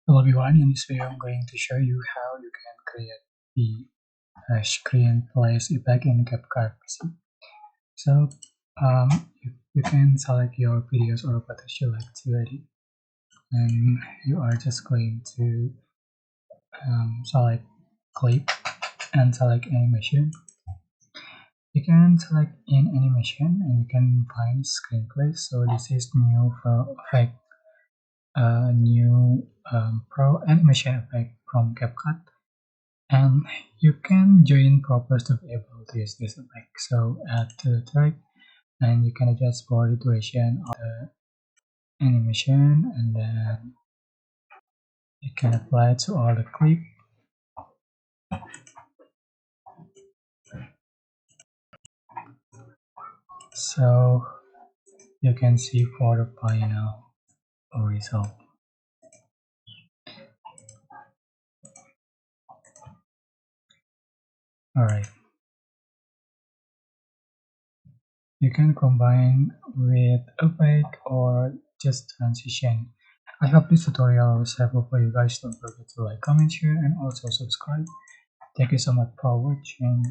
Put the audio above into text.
Hello everyone, in this video I'm going to show you how you can create the screenplay effect in Capcut Pro. So you can select your videos or photos you like to edit, and you are just going to select clip and select animation. You can select in animation and you can find screenplay. So this is new for effect, new pro animation effect from Capcut. And you can join properties to be able to use this effect. So add to the track, and you can adjust for the duration of the animation, and then you can apply it to all the clip. So you can see for the final result. Alright, you can combine with effect or just transition. I hope this tutorial was helpful for you guys. Don't forget to like, comment, share, and also subscribe. Thank you so much for watching.